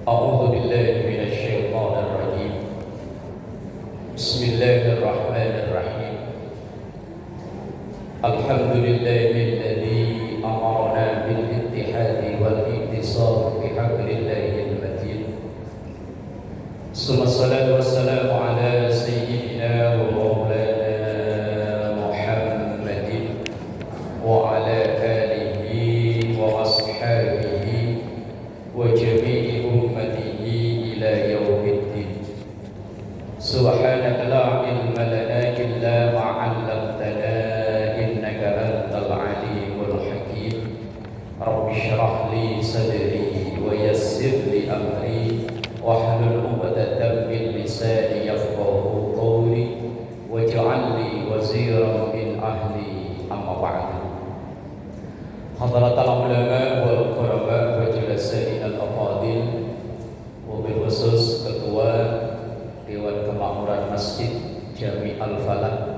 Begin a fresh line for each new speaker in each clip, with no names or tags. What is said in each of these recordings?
أعوذ بالله من الشيطان الرجيم بسم الله الرحمن الرحيم الحمد لله الذي أمرنا بالاتحاد والاتصال بحبل الله المتين ثم الصلاة والسلام على سيدنا ومولانا محمد وعلى آله وأصحابه وجميع أمته إلى يوم الدين سبحانك لا علم لنا إلا ما علمتنا إنك أنت العليم الحكيم رب اشرح لي صدري ويسر لي أمري واحلل عقدة من لساني يفقهوا قولي واجعل لي وزيرا من أهلي أما بعد حضرات العلماء والقرباء وجلسائنا الأفاضل وبخصوص Ketua Dewan Kemakmuran Masjid Jami Al-Falah,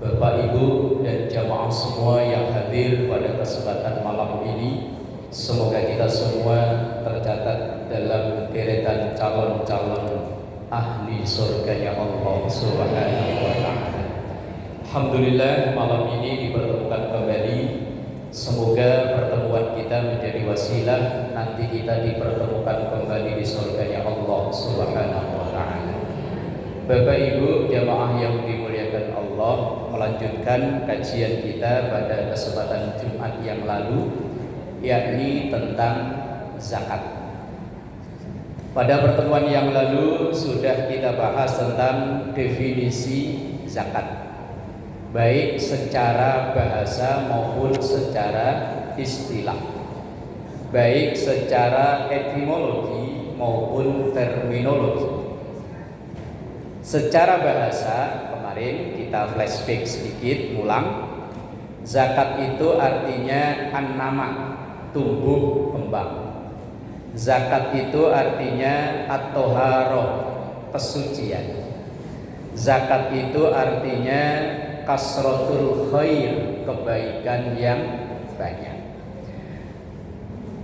Bapak Ibu dan jamaah semua yang hadir pada kesempatan malam ini, semoga kita semua tercatat dalam deretan calon-calon ahli surganya Allah Subhanahu wa Ta'ala. Alhamdulillah, malam ini dipertemukan kembali. Semoga pertemuan kita menjadi wasilah nanti kita dipertemukan kembali di surganya Allah Subhanahu wa Ta'ala. Bapak Ibu jamaah yang dimuliakan Allah, melanjutkan kajian kita pada kesempatan Jumat yang lalu, yakni tentang zakat. Pada pertemuan yang lalu sudah kita bahas tentang definisi zakat, baik secara bahasa maupun secara istilah, baik secara etimologi maupun terminologi. Secara bahasa, kemarin kita flashback sedikit, ulang. Zakat itu artinya an-nama, tumbuh kembang. Zakat itu artinya at-toharoh, kesucian. Zakat itu artinya kasratul khair, kebaikan yang banyak.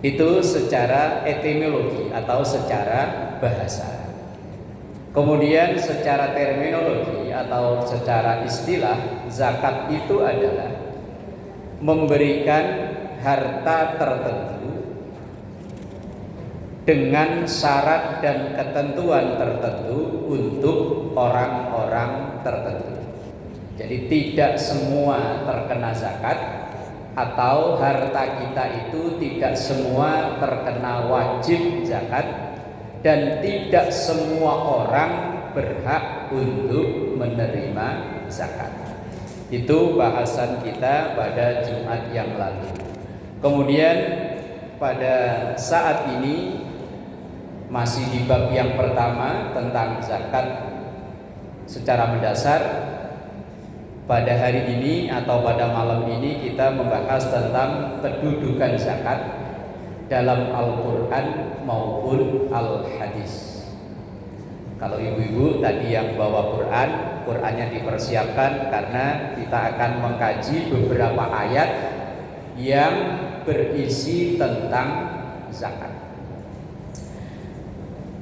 Itu secara etimologi atau secara bahasa. Kemudian secara terminologi atau secara istilah, zakat itu adalah memberikan harta tertentu dengan syarat dan ketentuan tertentu untuk orang-orang tertentu. Jadi tidak semua terkena zakat, atau harta kita itu tidak semua terkena wajib zakat, dan tidak semua orang berhak untuk menerima zakat. Itu bahasan kita pada Jumat yang lalu. Kemudian pada saat ini masih di bab yang pertama tentang zakat secara mendasar. Pada hari ini atau pada malam ini kita membahas tentang kedudukan zakat dalam Al-Quran maupun Al-Hadis. Kalau ibu-ibu tadi yang bawa Quran, Qurannya dipersiapkan karena kita akan mengkaji beberapa ayat yang berisi tentang zakat.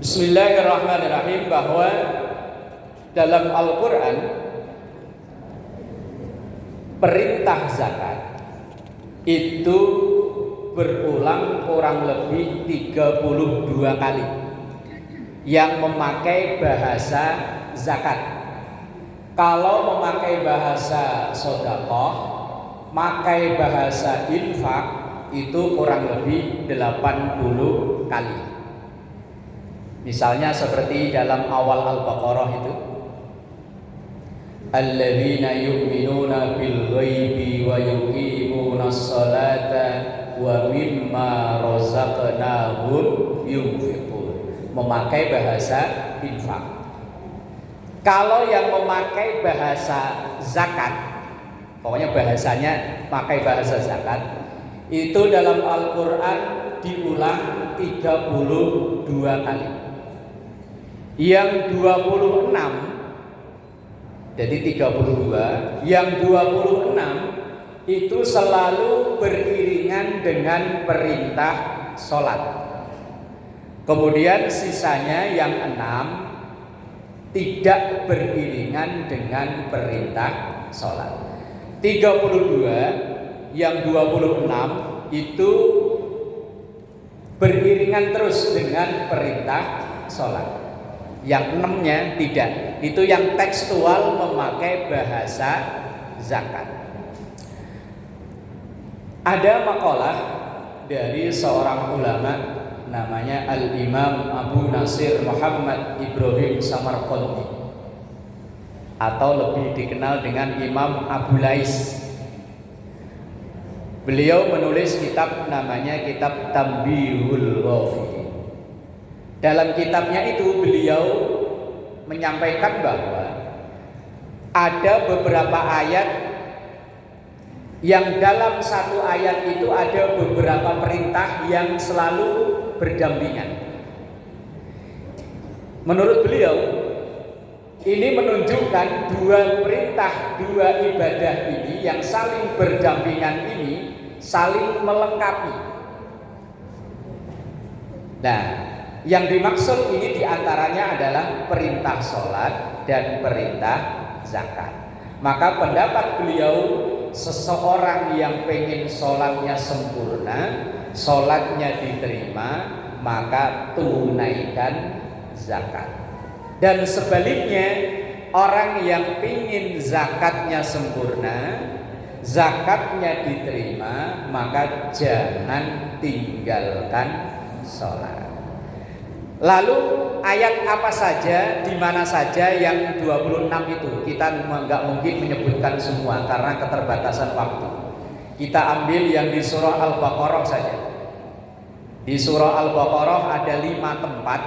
Bismillahirrahmanirrahim, bahwa dalam Al-Quran perintah zakat itu berulang kurang lebih 32 kali yang memakai bahasa zakat. Kalau memakai bahasa sedekah, memakai bahasa infak, itu kurang lebih 80 kali. Misalnya seperti dalam awal Al-Baqarah itu, alladzina yu'minuna bil ghaibi wa yuqimunas salata wa mimma razaqnahum yunfiqun, memakai bahasa infak. Kalau yang memakai bahasa zakat, pokoknya bahasanya pakai bahasa zakat, itu dalam Al-Quran diulang 32 kali. Yang 26, jadi 32, yang 26 itu selalu beriringan dengan perintah sholat. Kemudian sisanya yang 6 tidak beriringan dengan perintah sholat. 32 yang 26 itu beriringan terus dengan perintah sholat. Yang 6-nya tidak. Itu yang tekstual memakai bahasa zakat. Ada makalah dari seorang ulama namanya Al-Imam Abu Nasir Muhammad Ibrahim Samarqandi, atau lebih dikenal dengan Imam Abu Lais. Beliau menulis kitab namanya kitab Tanbihul Ghafi. Dalam kitabnya itu beliau menyampaikan bahwa ada beberapa ayat yang dalam satu ayat itu ada beberapa perintah yang selalu berdampingan. Menurut beliau, ini menunjukkan dua perintah, dua ibadah ini yang saling berdampingan ini saling melengkapi. Nah, yang dimaksud ini diantaranya adalah perintah sholat dan perintah zakat. Maka pendapat beliau, seseorang yang pengen sholatnya sempurna, sholatnya diterima, maka tunaikan zakat. Dan sebaliknya, orang yang pengen zakatnya sempurna, zakatnya diterima, maka jangan tinggalkan sholat. Lalu ayat apa saja, di mana saja yang 26 itu? Kita nggak mungkin menyebutkan semua karena keterbatasan waktu. Kita ambil yang di surah Al-Baqarah saja. Di surah Al-Baqarah ada 5 tempat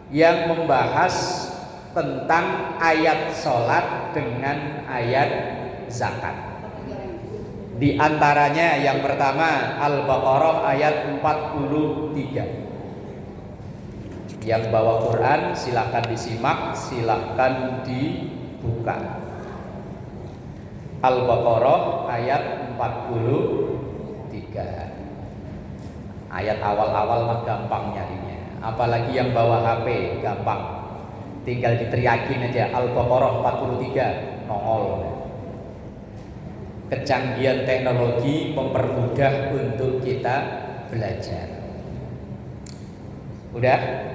yang membahas tentang ayat sholat dengan ayat zakat. Di antaranya yang pertama Al-Baqarah ayat 43. Yang bawa Quran silahkan disimak, silahkan dibuka. Al-Baqarah ayat 43. Ayat awal-awal mah gampang nyarinya. Apalagi yang bawa HP gampang. Tinggal diteriakin aja Al-Baqarah 43 nongol. Kecanggihan teknologi mempermudah untuk kita belajar. Udah?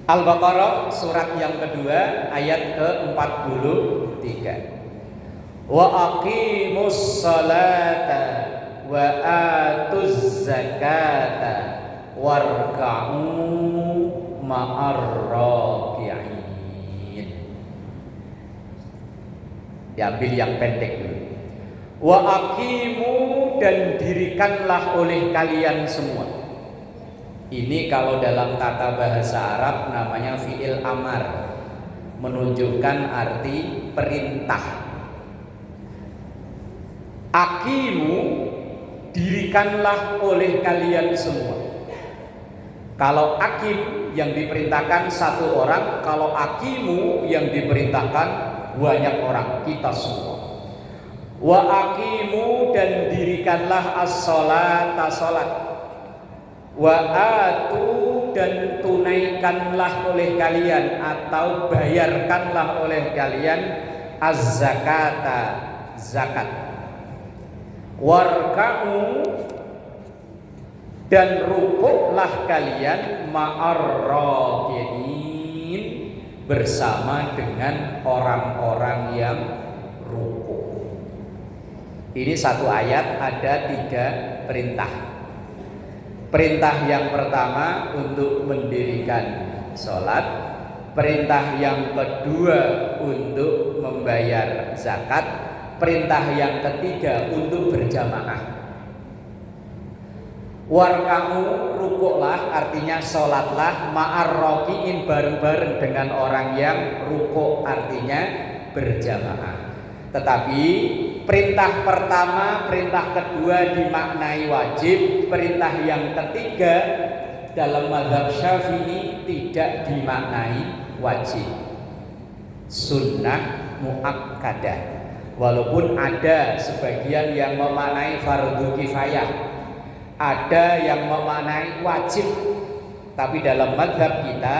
Al-Baqarah surat yang kedua ayat ke-43. Wa aqimus salata wa atuz zakata warka'u ma'ar raki'in. Diambil yang pendek dulu. Wa aqimu, dan dirikanlah oleh kalian semua. Ini kalau dalam kata bahasa Arab namanya fi'il amar, menunjukkan arti perintah. Aqimu, dirikanlah oleh kalian semua. Kalau akim yang diperintahkan satu orang, kalau aqimu yang diperintahkan banyak orang, kita semua. Wa aqimu, dan dirikanlah as-sholata, salat. Wa atu, dan tunaikanlah oleh kalian atau bayarkanlah oleh kalian az-zakata, zakat. Warka'u, dan rukuklah kalian ma'ar raki'in, bersama dengan orang-orang yang rukuk. Ini satu ayat ada 3 perintah. Perintah yang pertama untuk mendirikan sholat, perintah yang kedua untuk membayar zakat, perintah yang ketiga untuk berjamaah. Warkamu, rukuklah, artinya sholatlah, ma'ar raki'in, bareng-bareng dengan orang yang rukuk, artinya berjamaah. Tetapi perintah pertama, perintah kedua dimaknai wajib, perintah yang ketiga dalam mazhab Syafi'i tidak dimaknai wajib, sunnah muakkadah. Walaupun ada sebagian yang memaknai fardu kifayah, Ada yang memaknai wajib, tapi dalam mazhab kita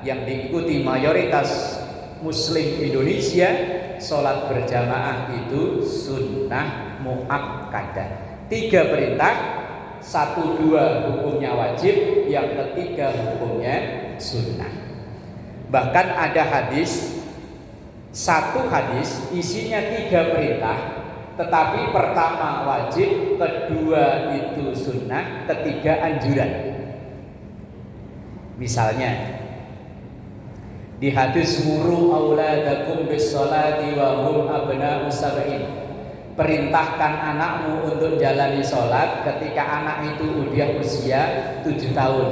yang diikuti mayoritas Muslim Indonesia, sholat berjamaah itu sunnah muakkadah. 3 perintah, 1-2 hukumnya wajib, yang ketiga hukumnya sunnah. Bahkan ada hadis, 1 hadis isinya 3 perintah, tetapi pertama wajib, kedua itu sunnah, ketiga anjuran. Misalnya di hadis muru auladakum bis sholati wa hum abna'u sab'in, perintahkan anakmu untuk jalani sholat ketika anak itu usia 7 tahun.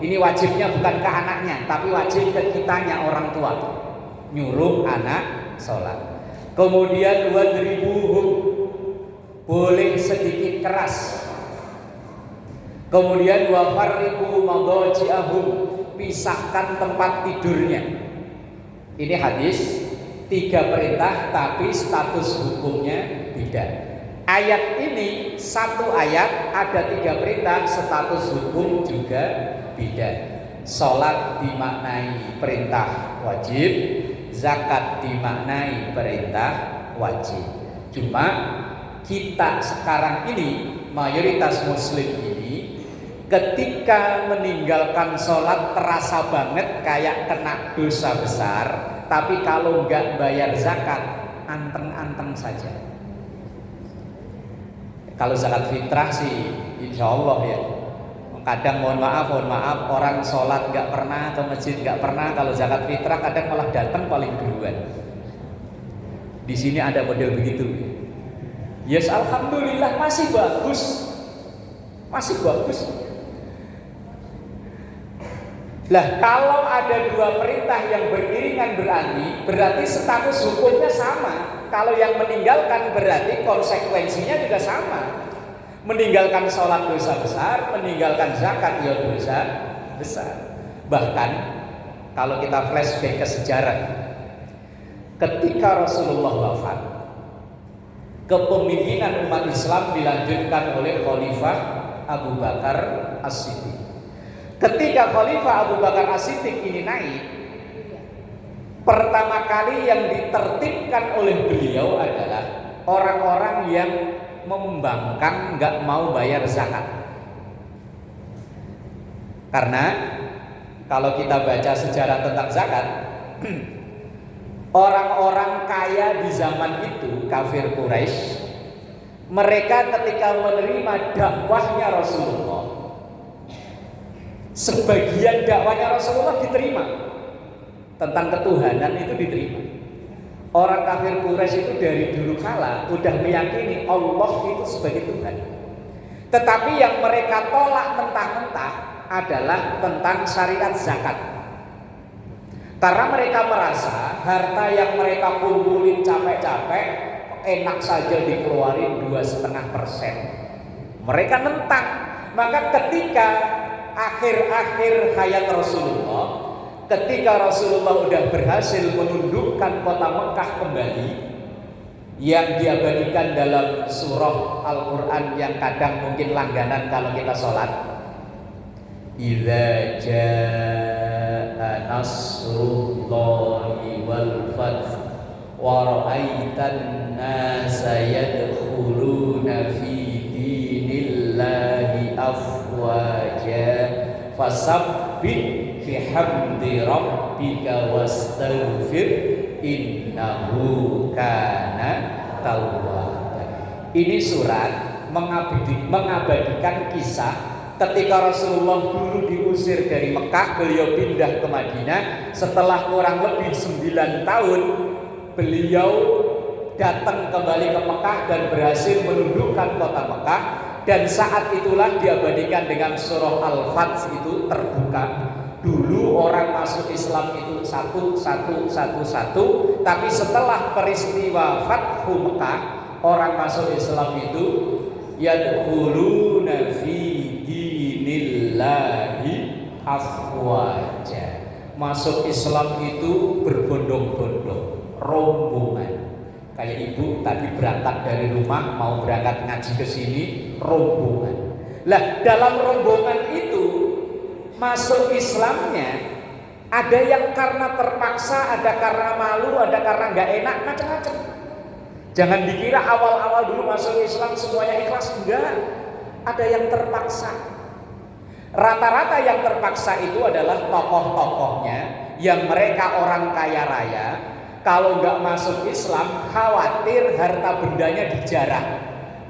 Ini wajibnya bukan ke anaknya, tapi wajib ke kitanya orang tua, nyuruh anak sholat. Kemudian wadribuhum, boleh sedikit keras. Kemudian wafarriqu madaji'ahum, pisahkan tempat tidurnya. Ini hadis 3 perintah tapi status hukumnya beda. Ayat ini 1 ayat ada 3 perintah, status hukum juga beda. Sholat dimaknai perintah wajib, zakat dimaknai perintah wajib. Cuma kita sekarang ini, mayoritas muslim ini, ketika meninggalkan sholat terasa banget kayak kena dosa besar. Tapi kalau nggak bayar zakat, anteng-anteng saja. Kalau zakat fitrah sih insya Allah ya. Kadang mohon maaf orang sholat nggak pernah, ke masjid nggak pernah. Kalau zakat fitrah kadang malah datang paling duluan. Di sini ada model begitu. Yes, alhamdulillah masih bagus, masih bagus. Lah kalau ada 2 perintah yang beriringan berarti status hukumnya sama. Kalau yang meninggalkan berarti konsekuensinya juga sama. Meninggalkan sholat dosa besar, meninggalkan zakat ya dosa besar. Bahkan kalau kita flashback ke sejarah, ketika Rasulullah wafat, kepemimpinan umat Islam dilanjutkan oleh Khalifah Abu Bakar As-Siddiq. Ketika Khalifah Abu Bakar As-Siddiq ini naik, pertama kali yang ditertibkan oleh beliau adalah orang-orang yang membangkang, nggak mau bayar zakat. Karena kalau kita baca sejarah tentang zakat, orang-orang kaya di zaman itu, kafir Quraisy, mereka ketika menerima dakwahnya Rasulullah, sebagian dakwahnya Rasulullah diterima, tentang ketuhanan itu diterima. Orang kafir Quraisy itu dari dulu kala udah meyakini Allah itu sebagai Tuhan. Tetapi yang mereka tolak mentah-mentah adalah tentang syariat zakat. Karena mereka merasa harta yang mereka kumpulin capek-capek enak saja dikeluarin 2,5%. Mereka nentang. Maka ketika akhir-akhir hayat Rasulullah, ketika Rasulullah sudah berhasil menundukkan kota Mekah kembali, yang diabadikan dalam surah Al-Quran yang kadang mungkin langganan kalau kita sholat, idza jaa nasrullahi wal fath wa ra'aitan nasa yadkhuluna fi dinillahi afwaja fasabbih bihamdi rabbika wastaghfir innahu kana tawwaba. Ini surat mengabadikan kisah ketika Rasulullah dulu diusir dari Mekah, beliau pindah ke Madinah. Setelah kurang lebih 9 tahun beliau datang kembali ke Mekah dan berhasil menundukkan kota Mekah. Dan saat itulah diabadikan dengan surah Al-Fath itu terbuka. Dulu orang masuk Islam itu satu, tapi setelah peristiwa Fathu Mekah, orang masuk Islam itu yadkhuluna fi dinillahi afwaja. Masuk Islam itu berbondong-bondong, rombongan. Kayak ibu tadi berangkat dari rumah mau berangkat ngaji ke sini, rombongan. Lah dalam rombongan itu masuk Islamnya ada yang karena terpaksa, ada karena malu, ada karena nggak enak, macam-macam. Jangan dikira awal-awal dulu masuk Islam semuanya ikhlas, enggak. Ada yang terpaksa. Rata-rata yang terpaksa itu adalah tokoh-tokohnya yang mereka orang kaya raya. Kalau nggak masuk Islam khawatir harta bendanya dijarah,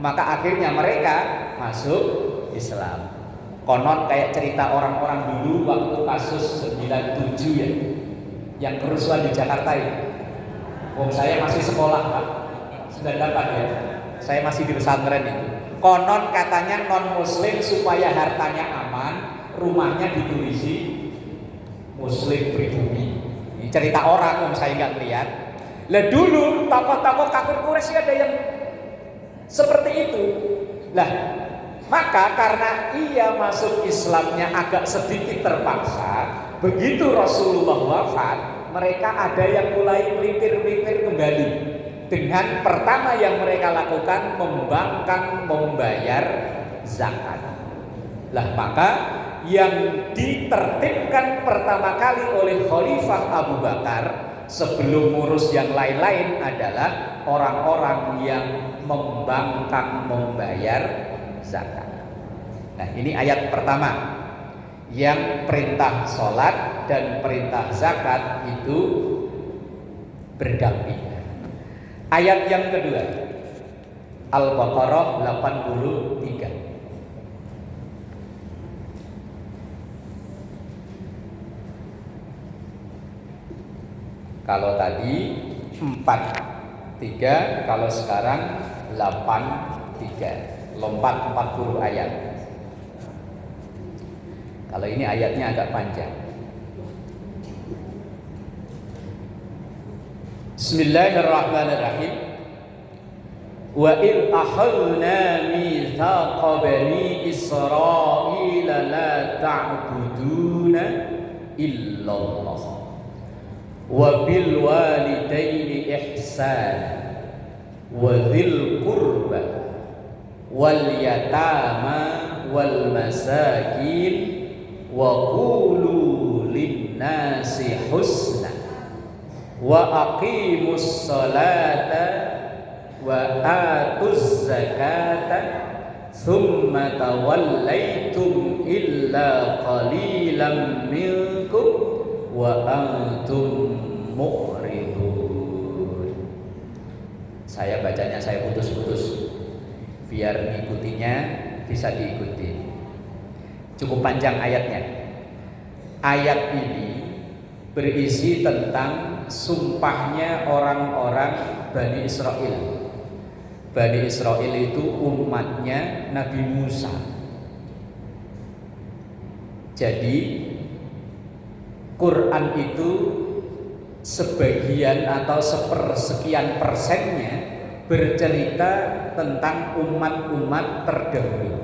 maka akhirnya mereka masuk Islam. Konon kayak cerita orang-orang dulu waktu kasus 97 ya, yang kerusuhan di Jakarta itu. Saya masih sekolah Pak, 98 ya, saya masih di pesantren itu. Konon katanya non muslim supaya hartanya aman, rumahnya ditulisi Muslim pribumi. Ini cerita orang, saya nggak lihat. Lah dulu tokoh-tokoh kafir Quraisy ada yang seperti itu. Lah maka karena ia masuk Islamnya agak sedikit terpaksa, begitu Rasulullah wafat, mereka ada yang mulai melipir-melipir kembali. Dengan pertama yang mereka lakukan membayar zakat. Lah maka yang ditertibkan pertama kali oleh Khalifah Abu Bakar sebelum ngurus yang lain-lain adalah orang-orang yang membayar zakat. Nah ini ayat pertama yang perintah sholat dan perintah zakat itu berdampingan. Ayat yang kedua Al-Baqarah 83. Kalau tadi 4:3, kalau sekarang 8:3. Lompat 40 ayat. Kalau ini ayatnya agak panjang. Bismillahirrahmanirrahim. Wa id akhadna mitsaqa bani Israila la ta'buduna illallah wa bil walidaini ihsana wa dzil qurba wal yatama wal masakin wa qulu linnasi husna wa aqimus salata wa atuz zakata thumma tawallaitum illa qalilan minkum wa antum mu'ridun. Saya bacanya saya putus-putus biar ngikutinya bisa diikuti. Cukup panjang ayatnya. Ayat ini berisi tentang sumpahnya orang-orang Bani Israel. Bani Israel itu umatnya Nabi Musa. Jadi Quran itu sebagian atau sepersekian persennya bercerita tentang umat-umat terdahulu.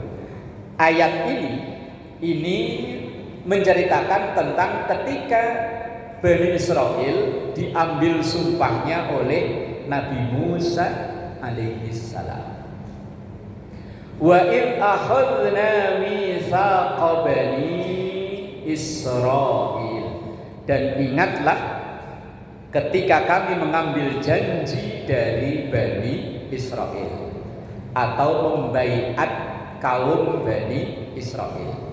Ayat ini menceritakan tentang ketika Bani Israel diambil sumpahnya oleh Nabi Musa alaihi salam. Wa id akhadna mitsaqa bani Israil, dan ingatlah ketika kami mengambil janji dari Bani Israel atau membaiat kaum Bani Israel.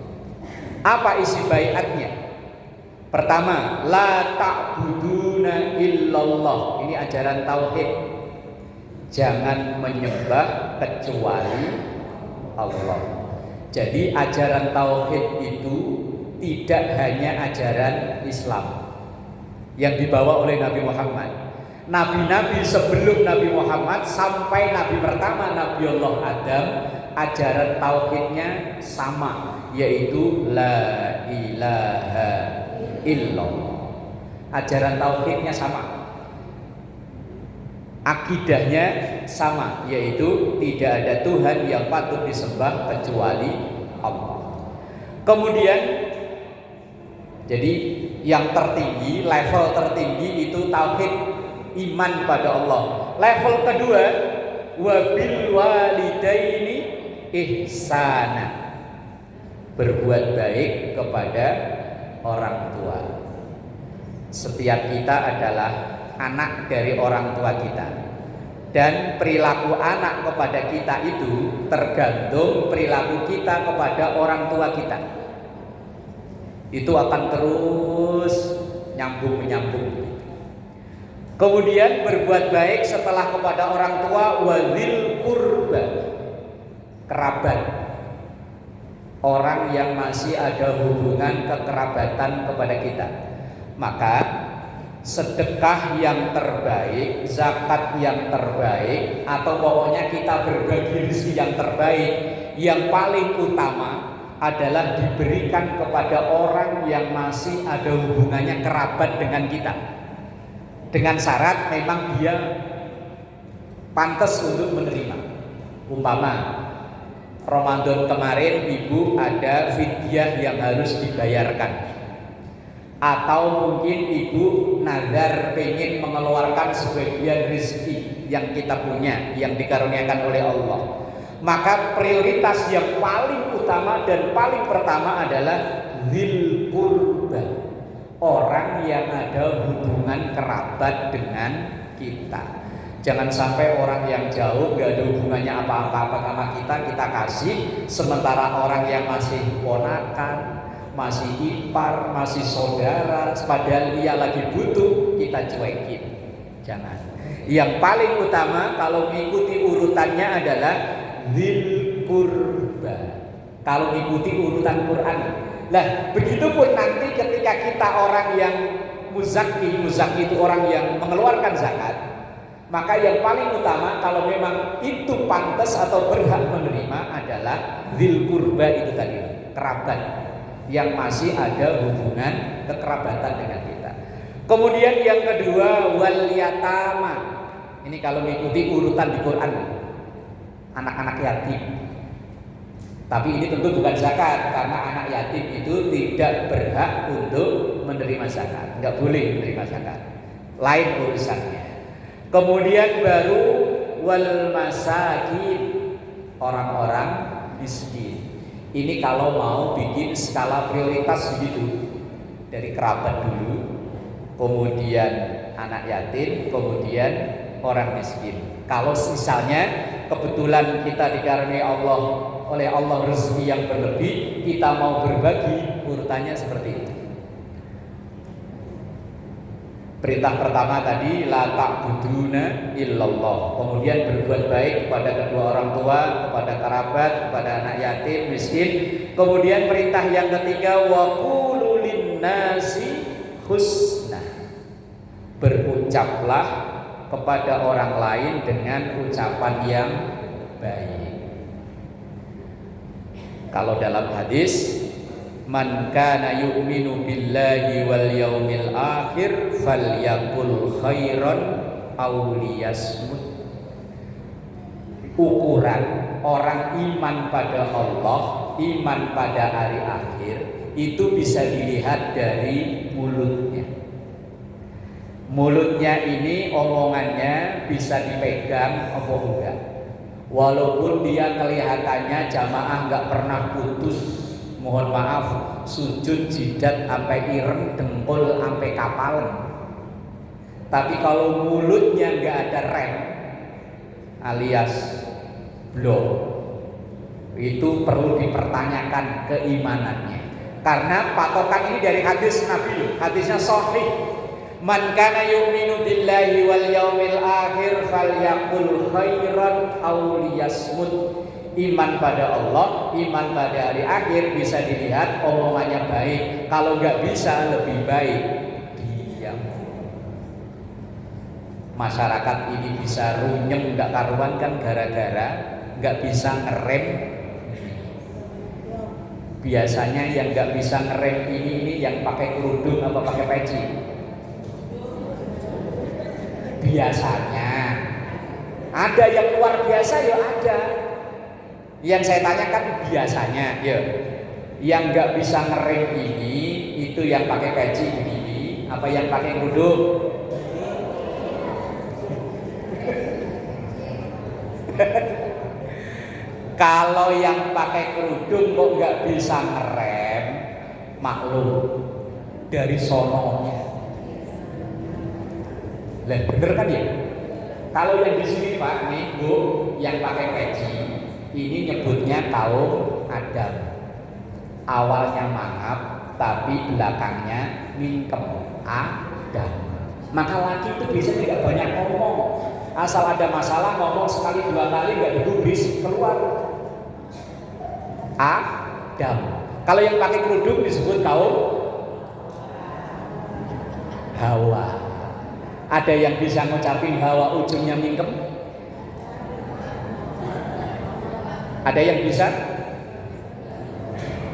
Apa isi baiatnya? Pertama, la ta'buduna illallah. Ini ajaran tauhid. Jangan menyembah kecuali Allah. Jadi ajaran tauhid itu tidak hanya ajaran Islam yang dibawa oleh Nabi Muhammad. Nabi-nabi sebelum Nabi Muhammad sampai Nabi pertama Nabi Allah Adam, ajaran tauhidnya sama, yaitu la ilaha illallah. Ajaran tauhidnya sama, akidahnya sama, yaitu tidak ada Tuhan yang patut disembah kecuali Allah. Kemudian jadi yang tertinggi, level tertinggi itu tauhid iman pada Allah. Level kedua, wabil walidaini ihsana. berbuat baik kepada orang tua. Setiap kita adalah anak dari orang tua kita, dan perilaku anak kepada kita itu tergantung perilaku kita kepada orang tua kita. Itu akan terus nyambung-menyambung. Kemudian berbuat baik setelah kepada orang tua, wazil qurba, kerabat, orang yang masih ada hubungan kekerabatan kepada kita. Maka sedekah yang terbaik, zakat yang terbaik, atau pokoknya kita berbagi rezeki yang terbaik, yang paling utama adalah diberikan kepada orang yang masih ada hubungannya kerabat dengan kita, dengan syarat memang dia pantas untuk menerima. Umpama Ramadan kemarin ibu ada fidyah yang harus dibayarkan, atau mungkin ibu nazar pengen mengeluarkan sebagian rezeki yang kita punya, yang dikaruniakan oleh Allah. Maka prioritas yang paling utama dan paling pertama adalah dzil qurba, orang yang ada hubungan kerabat dengan kita. Jangan sampai orang yang jauh gak ada hubungannya apa-apa sama kita kasih, sementara orang yang masih ponakan, masih ipar, masih saudara, padahal dia lagi butuh, kita cuekin. Jangan. Yang paling utama kalau mengikuti urutannya adalah dzil qurba, kalau mengikuti urutan Quran. Nah, begitupun nanti ketika kita orang yang muzaki itu orang yang mengeluarkan zakat, maka yang paling utama kalau memang itu pantas atau berhak menerima adalah dzil qurba, itu tadi, kerabat yang masih ada hubungan kekerabatan dengan kita. Kemudian yang kedua, wal yatama. Ini kalau mengikuti urutan di Quran, anak-anak yatim. Tapi ini tentu bukan zakat, karena anak yatim itu tidak berhak untuk menerima zakat, nggak boleh menerima zakat, lain urusannya. Kemudian baru wal masakin, orang-orang miskin. Ini kalau mau bikin skala prioritas begitu, dari kerabat dulu, kemudian anak yatim, kemudian orang miskin. Kalau misalnya kebetulan kita dikaruniai oleh Allah rezeki yang berlebih, kita mau berbagi, urutannya seperti itu. Perintah pertama tadi la ta'buduna illallah, kemudian berbuat baik kepada kedua orang tua, kepada kerabat, kepada anak yatim, miskin. Kemudian perintah yang ketiga, wa qulu linnasi husna, berucaplah kepada orang lain dengan ucapan yang baik. Kalau dalam hadis, man kana yu'minu billahi wal yaumil akhir falyaqul khairan aw liyasmut. Ukuran orang iman pada Allah, iman pada hari akhir, itu bisa dilihat dari mulutnya. Mulutnya ini omongannya bisa dipegang apa enggak. Walaupun dia kelihatannya jamaah enggak pernah putus, mohon maaf, sujud jidat sampai ireng, dengkul sampai kapalan. Tapi kalau mulutnya nggak ada rem, alias blok, itu perlu dipertanyakan keimanannya. Karena patokan ini dari hadis Nabi, hadisnya sahih. Man kana yu'minu billahi wal yaumil akhir falyaqul khairan aw liyasmut. Iman pada Allah, iman pada hari akhir bisa dilihat omongannya baik. Kalau nggak bisa, lebih baik diam. Masyarakat ini bisa runyem nggak karuan kan gara-gara nggak bisa ngerem. Biasanya yang nggak bisa ngerem ini yang pakai kerudung apa pakai peci. Biasanya ada yang luar biasa, ya ada. Yang saya tanyakan biasanya, ya, yang nggak bisa ngerem ini itu yang pakai peci begini, apa yang pakai kerudung? Kalau yang pakai kerudung kok nggak bisa ngerem, maklum dari sononya. Lah bener kan ya? Kalau yang di sini Pak, nih Bu, yang pakai peci, ini nyebutnya kaum Adam. Awalnya mangap, tapi belakangnya mingkem. Adam. Maka laki itu bisa tidak banyak ngomong. Asal ada masalah ngomong sekali dua kali nggak digubris keluar. Adam. Kalau yang pakai kerudung disebut kaum Hawa. Ada yang bisa ngucapin Hawa ujungnya mingkem? Ada yang bisa?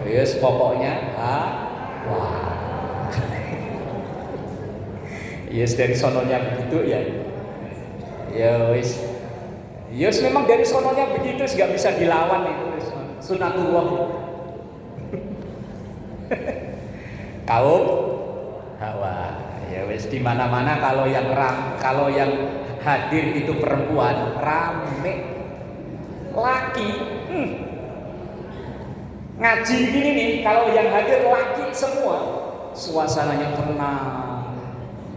Yes, pokoknya Hawa. Yes, dari sononya begitu ya. Ya wis. Yes, memang dari sononya begitu, nggak bisa dilawan itu. Sunatullah. Kaum Hawa. Ya wis, di mana-mana kalau yang hadir itu perempuan rame. Laki ngaji gini nih, kalau yang hadir laki semua, suasananya tenang,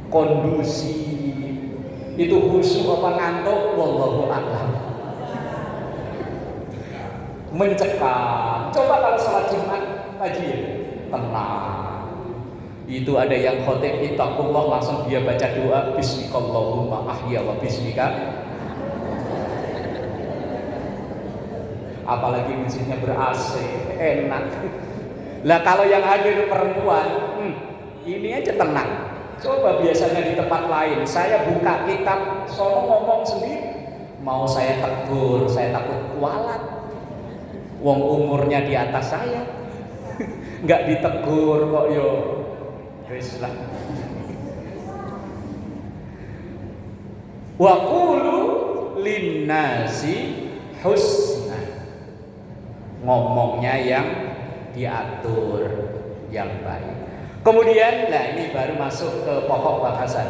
kondusif. Itu khusyuk apa ngantuk, wallahu a'lam. Mencekam. Coba kalau salat Jumat pagi ya, tenang. Itu ada yang khotib ittaqullah, langsung dia baca doa bismikallahumma ahya wa bismika. Apalagi masjidnya ber-AC, enak. Lah kalau yang hadir perempuan, ini aja tenang. Coba biasanya di tempat lain, saya buka kitab, sono ngomong sendiri. Mau saya tegur, saya takut kualat. Wong umurnya di atas saya, nggak ditegur kok yo. Wis lah. Wa qulu linnasi husna. Ngomongnya yang diatur, yang baik. Kemudian, nah ini baru masuk ke pokok bahasan.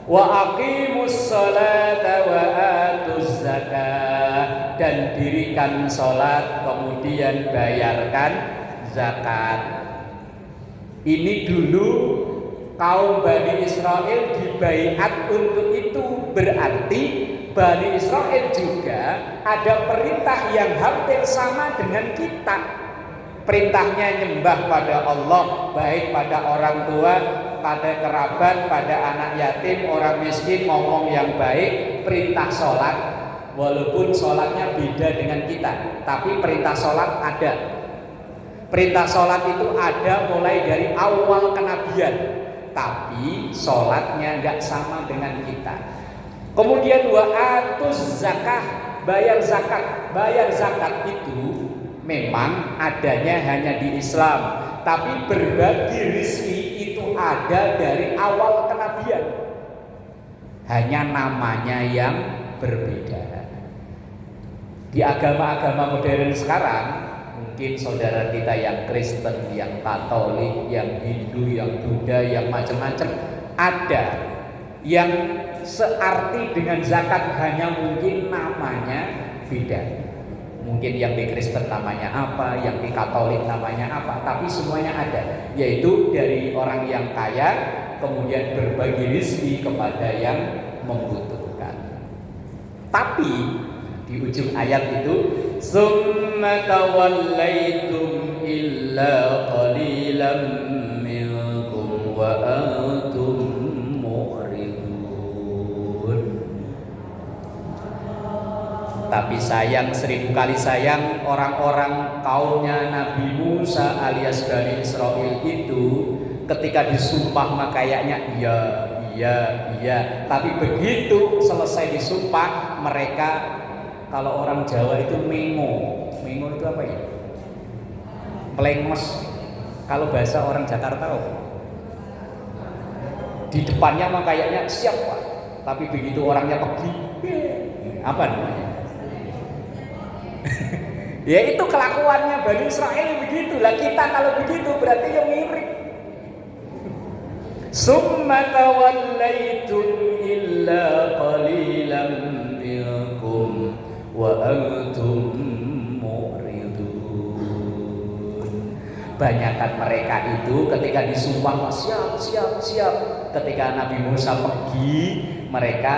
Wa aqimus sholata wa atuz zakah, dan dirikan sholat kemudian bayarkan zakat. Ini dulu kaum Bani Israel dibaiat untuk itu, berarti Bani Israel juga ada perintah yang hampir sama dengan kita. Perintahnya nyembah pada Allah, baik pada orang tua, pada kerabat, pada anak yatim, orang miskin, ngomong yang baik. Perintah sholat, walaupun sholatnya beda dengan kita, tapi perintah sholat ada. Perintah sholat itu ada mulai dari awal kenabian, tapi sholatnya nggak sama dengan kita. Kemudian wa atuz zakah, bayar zakat. Bayar zakat itu memang adanya hanya di Islam, tapi berbagi rezeki itu ada dari awal kenabian. Hanya namanya yang berbeda. Di agama-agama modern sekarang, mungkin saudara kita yang Kristen, yang Katolik, yang Hindu, yang Buddha, yang macam-macam, ada yang searti dengan zakat, hanya mungkin namanya beda. Mungkin yang di Kristen namanya apa, yang di Katolik namanya apa, tapi semuanya ada, yaitu dari orang yang kaya kemudian berbagi rezeki kepada yang membutuhkan. Tapi di ujung ayat itu, summa tawallaitum illa qalilan minkum wa antum mu'ridun. Tapi sayang, 1000 kali sayang, orang-orang kaumnya Nabi Musa alias Bani Israel itu ketika disumpah mah kayaknya iya, tapi begitu selesai disumpah mereka, kalau orang Jawa itu mengo itu apa ya? Plengos. Kalau bahasa orang Jakarta di depannya mah kayaknya siap Pak, tapi begitu orangnya pergi, apa namanya? Ya itu kelakuannya Bani Israel begitu lah. Kita kalau begitu berarti yang mirip. Summa tawallaitum illa qalilan minkum wa antum mu'ridun. kebanyakan mereka itu ketika disumpah siap siap siap, ketika Nabi Musa pergi mereka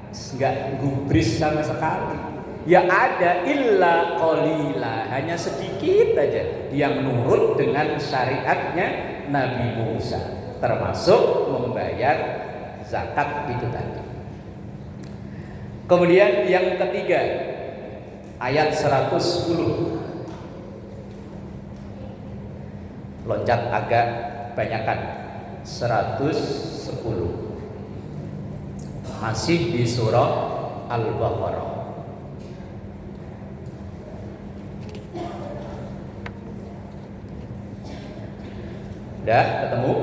nggak gubris sama sekali. Ya ada illa qalila, hanya sedikit aja yang nurut dengan syariatnya Nabi Musa, termasuk membayar zakat itu tadi. Kemudian yang ketiga, ayat 110. Loncat agak banyakan, 110. Masih di surah Al-Baqarah. Udah ketemu?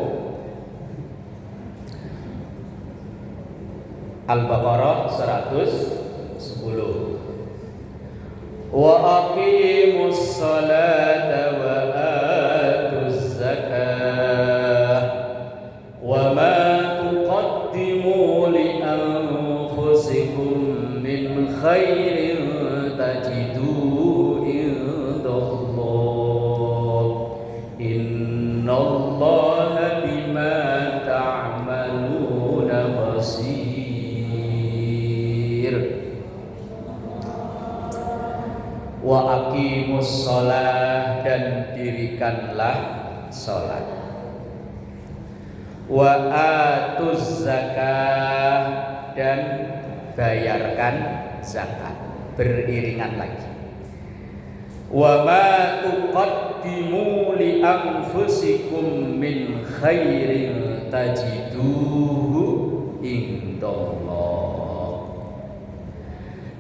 Al-Baqarah 110. Wa aqimus salata wa atuz zakah wa ma tuqaddimu li anfusikum min khairin tajiduhu indallah innallaha bima ta'maluna basir. Wa aqimus shalah, dan dirikanlah salat. Wa atuz zakah, dan bayarkan zakat. Beriringan lagi. Wa ma tuqaddimu li anfusikum min khairin tajiduhu indallah.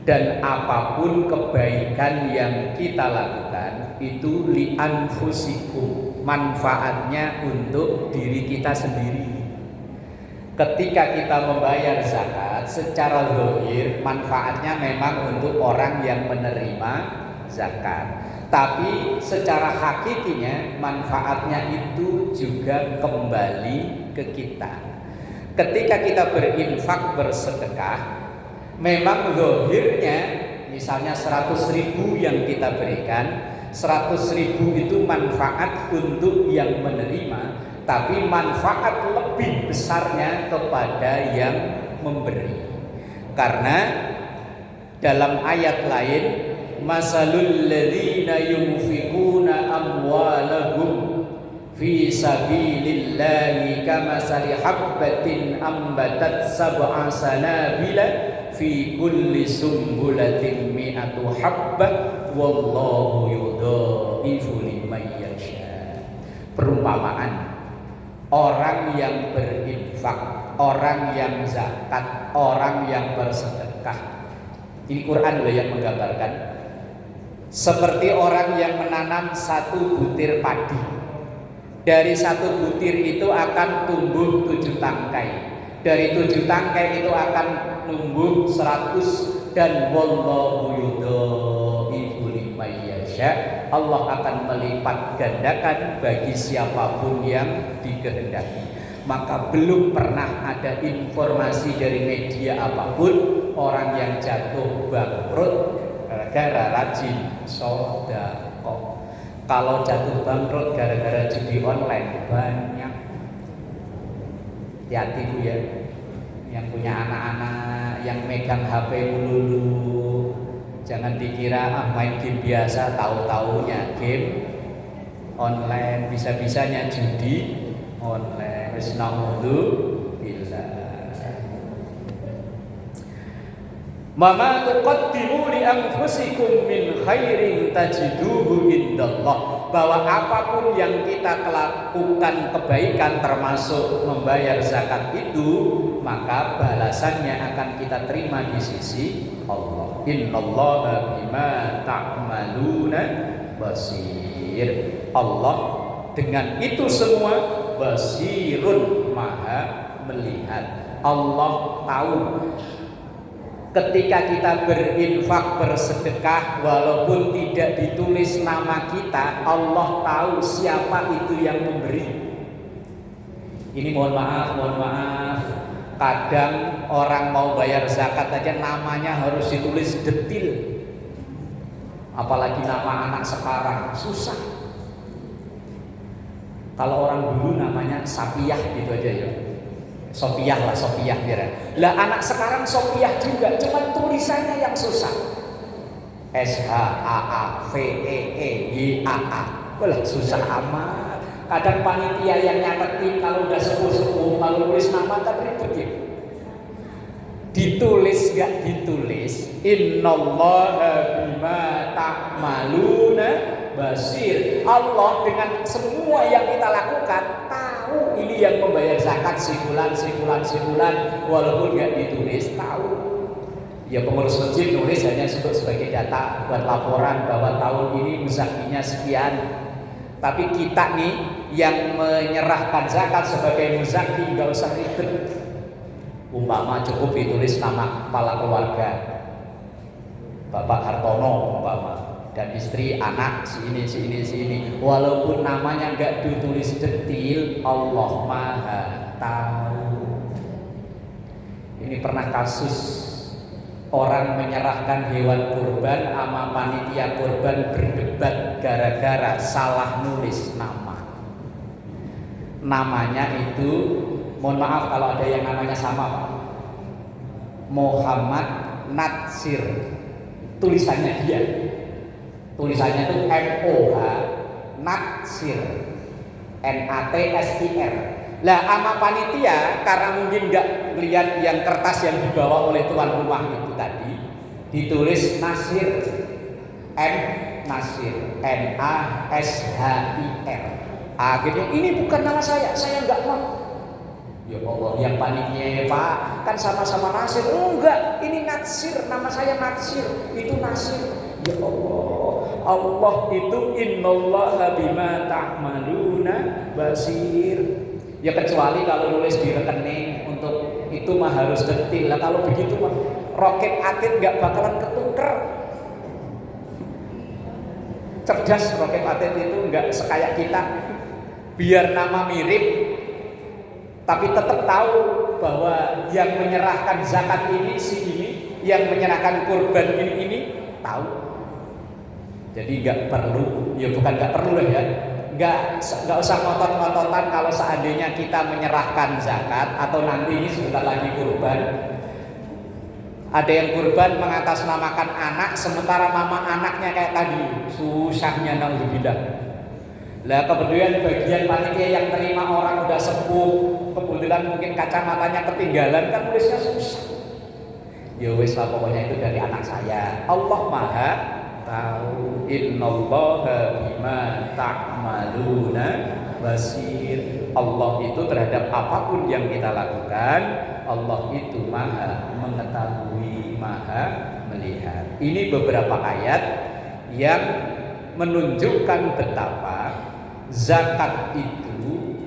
Dan apapun kebaikan yang kita lakukan itu li anfusikum, manfaatnya untuk diri kita sendiri. Ketika kita membayar zakat secara zahir, manfaatnya memang untuk orang yang menerima zakat. Tapi secara hakikinya manfaatnya itu juga kembali ke kita. Ketika kita berinfak, bersedekah, memang zahirnya misalnya 100.000 yang kita berikan, 100.000 itu manfaat untuk yang menerima, tapi manfaat lebih besarnya kepada yang memberi. Karena dalam ayat lain, masalul ladzina yunfikuna amwalahum fi sabilillahi kamasali habbatin ambatat sab'a sanabila fi kulli sumbulatin mi'atu habbah wallahu yudha'ifu liman yasha. Perumpamaan orang yang berinfak, orang yang zakat, orang yang bersedekah. Ini Quran loh yang menggambarkan. Seperti orang yang menanam satu butir padi. Dari satu butir itu akan tumbuh 7 tangkai. Dari 7 tangkai itu akan tumbuh 100, dan wallahu yudha'ifu liman yasha. Allah akan melipat gandakan bagi siapapun yang dikehendaki. Maka belum pernah ada informasi dari media apapun orang yang jatuh bangkrut gara-gara rajin sedekah. Kalau jatuh bangkrut gara-gara judi online banyak. Hati-hati Bu ya, yang punya anak-anak yang megang HP melulu, jangan dikira main game biasa, tahu-taunya game online, bisa-bisanya judi online. Wis naudzubillah. Mama tuqaddimu li anfusikum min khairin tajiduhu indallah. Bahwa apapun yang kita lakukan kebaikan termasuk membayar zakat itu, maka balasannya akan kita terima di sisi Allah. Innallaha bima ta'maluna basir. Allah dengan itu semua basirun, maha melihat. Allah tahu. Ketika kita berinfak, bersedekah, walaupun tidak ditulis nama kita, Allah tahu siapa itu yang memberi. Ini mohon maaf, kadang orang mau bayar zakat aja namanya harus ditulis detil. Apalagi nama anak sekarang, susah.
Kalau orang dulu namanya Sapiah gitu aja ya. Sopiah lah, Sopiah biar. Lah anak sekarang Sopiah juga, cuma tulisannya yang susah. SHAAVEEYAA. Wah, susah amat. Kadang panitia yang nyatetin kalau udah sepuh-sepuh, kalau tulis nama kan ribet ya. Ditulis gak ditulis, innallaha bima ta'maluna basir. Allah dengan semua yang kita lakukan tahu ini yang membayar zakat si fulan, walaupun gak ditulis tahu. Ya pengurus masjid nulis hanya sebagai data buat laporan bahwa tahun ini muzakinya sekian. Tapi kita nih yang menyerahkan zakat sebagai muzaki gak usah ribet. Umpama cukup ditulis nama kepala keluarga, Bapak Hartono umpama, dan istri, anak, si ini. Walaupun namanya nggak ditulis detail, Allah Maha tahu. Ini pernah kasus orang menyerahkan hewan kurban sama panitia kurban berdebat gara-gara salah nulis nama. Namanya itu, mohon maaf kalau ada yang namanya sama Pak, Muhammad Natsir, tulisannya dia, tulisannya itu MOH Natsir, NATSIR. Lah ama panitia karena mungkin nggak lihat yang kertas yang dibawa oleh tuan rumah itu tadi, ditulis Nasir, Nasir, NASHIR. Akhirnya ini bukan nama saya nggak mau. Ya Allah, yang panitia Pak kan sama-sama Nasir. Enggak, ini Natsir, nama saya Natsir, itu Nasir. Ya Allah, Allah itu innallaha bima ta'maluna basir. Ya kecuali kalau nulis di rekening, untuk itu mah harus detail. Lah kalau begitu mah roket atit nggak bakalan ketuker. Cerdas roket atit itu nggak sekaya kita. Biar nama mirip, tapi tetap tahu bahwa yang menyerahkan zakat ini si ini, yang menyerahkan kurban ini tahu. Jadi nggak perlu, ya bukan nggak perlu lah ya, nggak usah ngotot-ngototan kalau seandainya kita menyerahkan zakat atau nanti ini sebentar lagi kurban. Ada yang kurban mengatasnamakan anak, sementara mama anaknya kayak tadi, susahnya naudzubillah. Lah kemudian bagian panitia yang terima orang udah sepuh, kebetulan mungkin kacamatanya ketinggalan, kan tulisnya susah. Ya wis lah, pokoknya itu dari anak saya. Allah Maha tahu. Innallaha bima ta'maluna basir. Allah itu terhadap apapun yang kita lakukan, Allah itu Maha mengetahui, Maha melihat. Ini beberapa ayat yang menunjukkan betapa zakat itu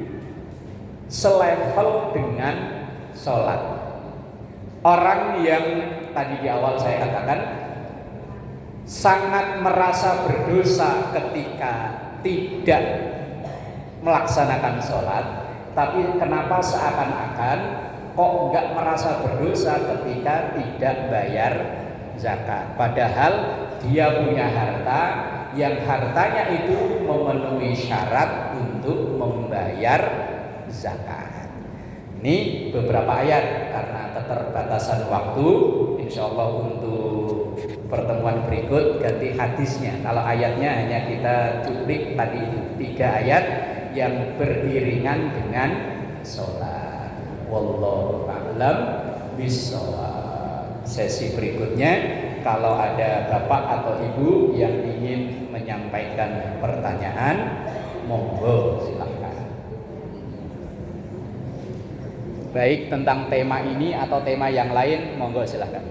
selevel dengan sholat. Orang yang tadi di awal saya katakan sangat merasa berdosa ketika tidak melaksanakan sholat, tapi kenapa seakan-akan kok nggak merasa berdosa ketika tidak bayar zakat, padahal dia punya harta yang hartanya itu memenuhi syarat untuk membayar zakat. Ini beberapa ayat, karena keterbatasan waktu, insya Allah untuk pertemuan berikut ganti hadisnya. Kalau ayatnya hanya kita cuplik tadi itu 3 ayat yang beriringan dengan sholat. Wallahu a'lam bishawab. Sesi berikutnya, kalau ada bapak atau ibu yang ingin menyampaikan pertanyaan, monggo silahkan. Baik tentang tema ini atau tema yang lain, monggo silahkan.